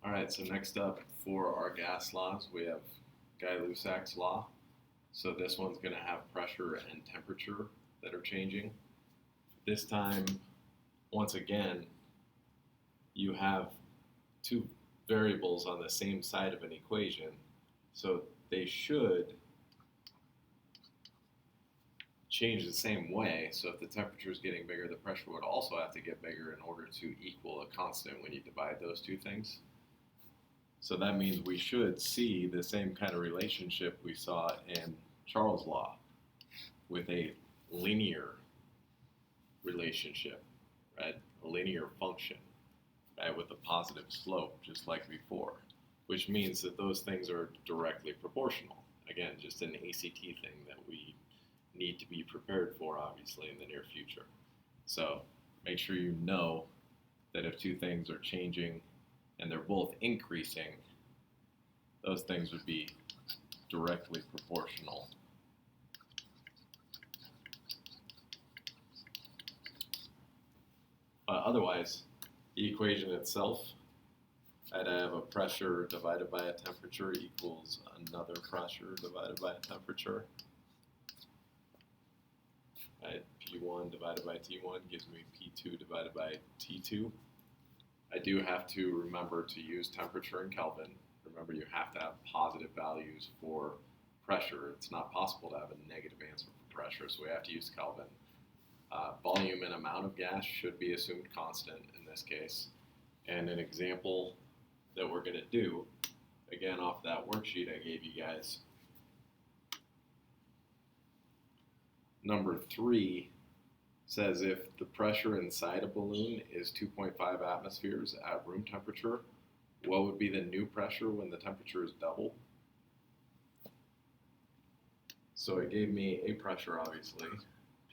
All right, so next up for our gas laws, we have Guy-Lussac's law. So this one's going to have pressure and temperature that are changing. This time, once again, you have two variables on the same side of an equation. So they should change the same way. So if the temperature is getting bigger, the pressure would also have to get bigger in order to equal a constant when you divide those two things. So that means we should see the same kind of relationship we saw in Charles' law with a linear relationship, right? A linear function, right, with a positive slope, just like before, which means that those things are directly proportional. Again, just an ACT thing that we need to be prepared for, obviously, in the near future. So make sure you know that if two things are changing and they're both increasing, those things would be directly proportional. Otherwise, the equation itself, I'd have a pressure divided by a temperature equals another pressure divided by a temperature. Right? P1 divided by T1 gives me P2 divided by T2. I do have to remember to use temperature in Kelvin. Remember, you have to have positive values for pressure. It's not possible to have a negative answer for pressure, so we have to use Kelvin. Volume and amount of gas should be assumed constant in this case. And an example that we're going to do, again off that worksheet I gave you guys, number 3 says if the pressure inside a balloon is 2.5 atmospheres at room temperature, what would be the new pressure when the temperature is double? So it gave me a pressure, obviously.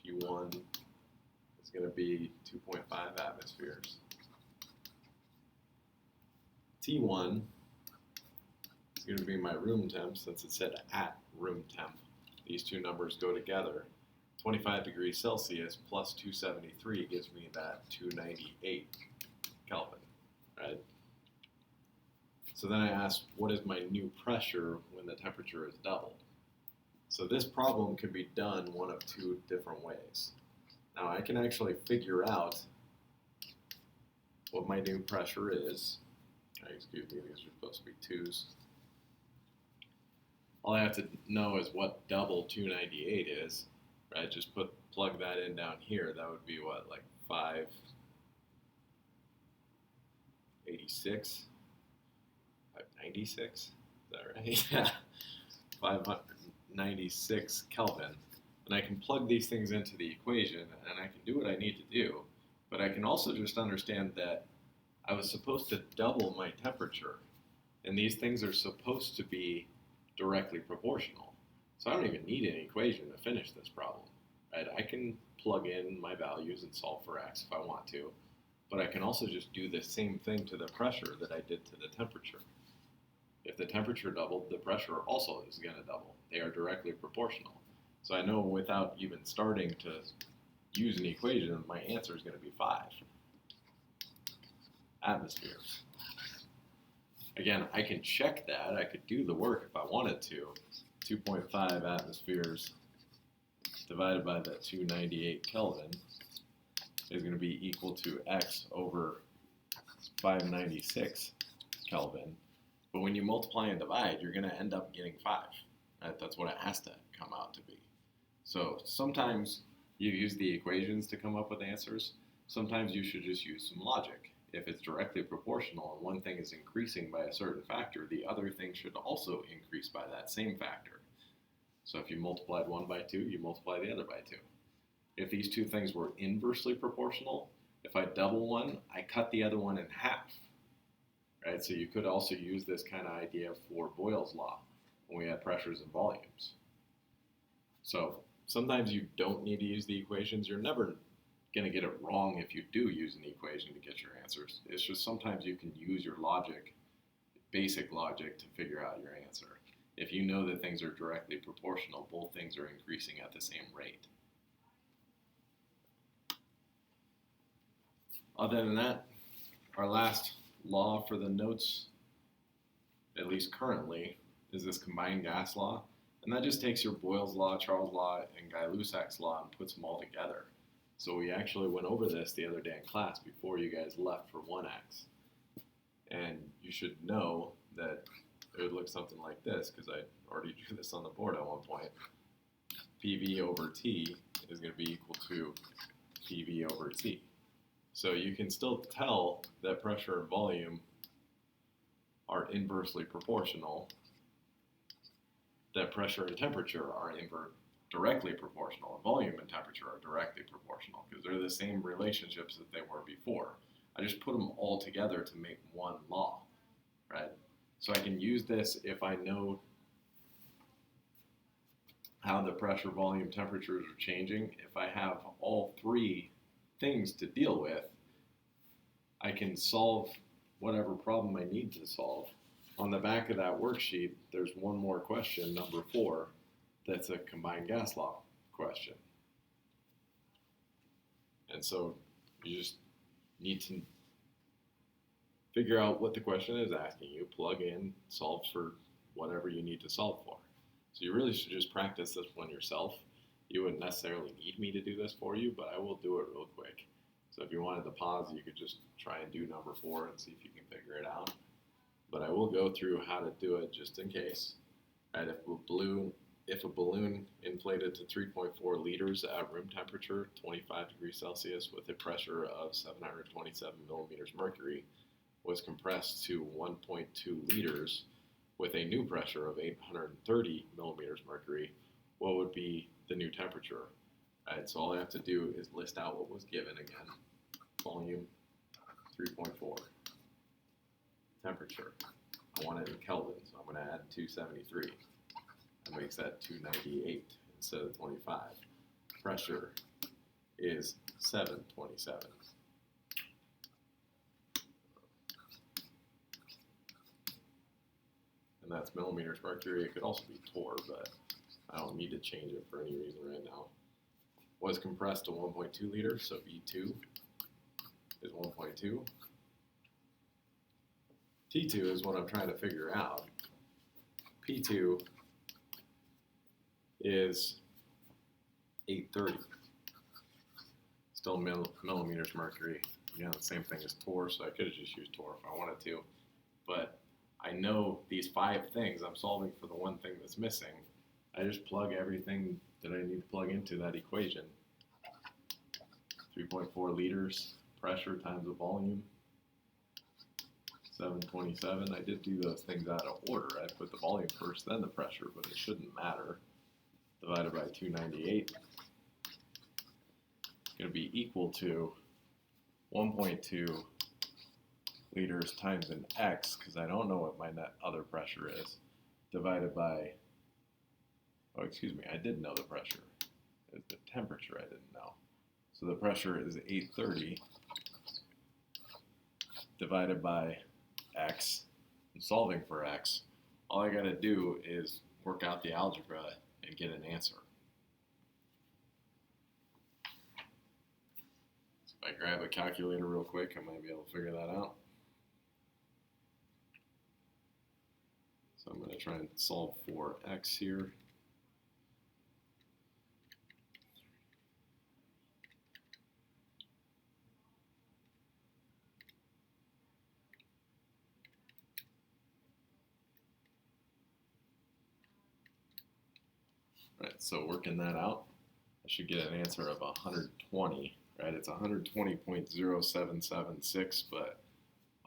P1 is going to be 2.5 atmospheres. T1 is going to be my room temp, since it said at room temp. These two numbers go together. 25 degrees Celsius plus 273 gives me that 298 Kelvin, right? So then I asked, what is my new pressure when the temperature is doubled? So this problem can be done one of two different ways. Now I can actually figure out what my new pressure is. Excuse me, these are supposed to be 2's. All I have to know is what double 298 is, right? Just plug that in down here. That would be what, like 586? 596? Is that right? Yeah. 596 Kelvin. And I can plug these things into the equation and I can do what I need to do. But I can also just understand that I was supposed to double my temperature. And these things are supposed to be directly proportional. So I don't even need an equation to finish this problem. Right? I can plug in my values and solve for x if I want to, but I can also just do the same thing to the pressure that I did to the temperature. If the temperature doubled, the pressure also is going to double. They are directly proportional. So I know without even starting to use an equation, my answer is going to be 5 atmospheres. Again, I can check that. I could do the work if I wanted to. 2.5 atmospheres divided by that 298 Kelvin is going to be equal to x over 596 Kelvin. But when you multiply and divide, you're going to end up getting 5. Right? That's what it has to come out to be. So sometimes you use the equations to come up with answers. Sometimes you should just use some logic. If it's directly proportional and one thing is increasing by a certain factor, the other thing should also increase by that same factor. So if you multiplied one by 2, you multiply the other by 2. If these two things were inversely proportional, if I double one, I cut the other one in half. Right? So you could also use this kind of idea for Boyle's law when we had pressures and volumes. So sometimes you don't need to use the equations. You're never going to get it wrong if you do use an equation to get your answers. It's just sometimes you can use your logic, basic logic, to figure out your answer. If you know that things are directly proportional, both things are increasing at the same rate. Other than that, our last law for the notes at least currently, is this combined gas law. And that just takes your Boyle's law, Charles' law, and Guy-Lussac's law and puts them all together. So we actually went over this the other day in class before you guys left for 1x. And you should know that it would look something like this, because I already drew this on the board at one point. PV over T is going to be equal to PV over T. So you can still tell that pressure and volume are inversely proportional, that pressure and temperature are directly proportional, and volume and temperature are directly proportional, because they're the same relationships that they were before. I just put them all together to make one law, right? So I can use this if I know how the pressure, volume, temperatures are changing. If I have all three things to deal with, I can solve whatever problem I need to solve. On the back of that worksheet, there's one more question, number 4, that's a combined gas law question. And so you just need to figure out what the question is asking you, plug in, solve for whatever you need to solve for. So you really should just practice this one yourself. You wouldn't necessarily need me to do this for you, but I will do it real quick. So if you wanted to pause, you could just try and do number 4 and see if you can figure it out. But I will go through how to do it just in case. Right, if a balloon inflated to 3.4 liters at room temperature, 25 degrees Celsius, with a pressure of 727 millimeters mercury, was compressed to 1.2 liters with a new pressure of 830 millimeters mercury, what would be the new temperature? Right, so all I have to do is list out what was given again. Volume, 3.4. Temperature, I want it in Kelvin, so I'm going to add 273. That makes that 298 instead of 25. Pressure is 727. And that's millimeters mercury. It could also be torr, but I don't need to change it for any reason right now. Was compressed to 1.2 liters, so V2 is 1.2. T2 is what I'm trying to figure out. P2 is 830. Still millimeters mercury. Again, the same thing as torr, so I could have just used torr if I wanted to. But I know these 5 things. I'm solving for the one thing that's missing. I just plug everything that I need to plug into that equation. 3.4 liters, pressure times the volume. 727. I did do those things out of order. I put the volume first, then the pressure, but it shouldn't matter. Divided by 298. It's going to be equal to 1.2 liters times an x, because I don't know what my net other pressure is, divided by, oh, excuse me, I did know the pressure. It's the temperature I didn't know. So the pressure is 830 divided by x. I'm solving for x. All I got to do is work out the algebra and get an answer. So if I grab a calculator real quick, I might be able to figure that out. So I'm going to try and solve for x here. Right, so working that out, I should get an answer of 120, right? It's 120.0776, but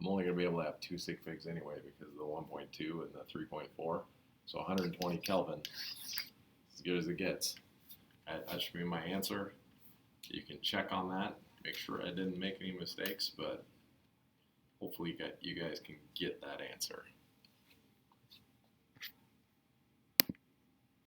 I'm only going to be able to have 2 sig figs anyway because of the 1.2 and the 3.4. So 120 Kelvin, as good as it gets. That should be my answer. You can check on that, make sure I didn't make any mistakes, but hopefully you guys can get that answer.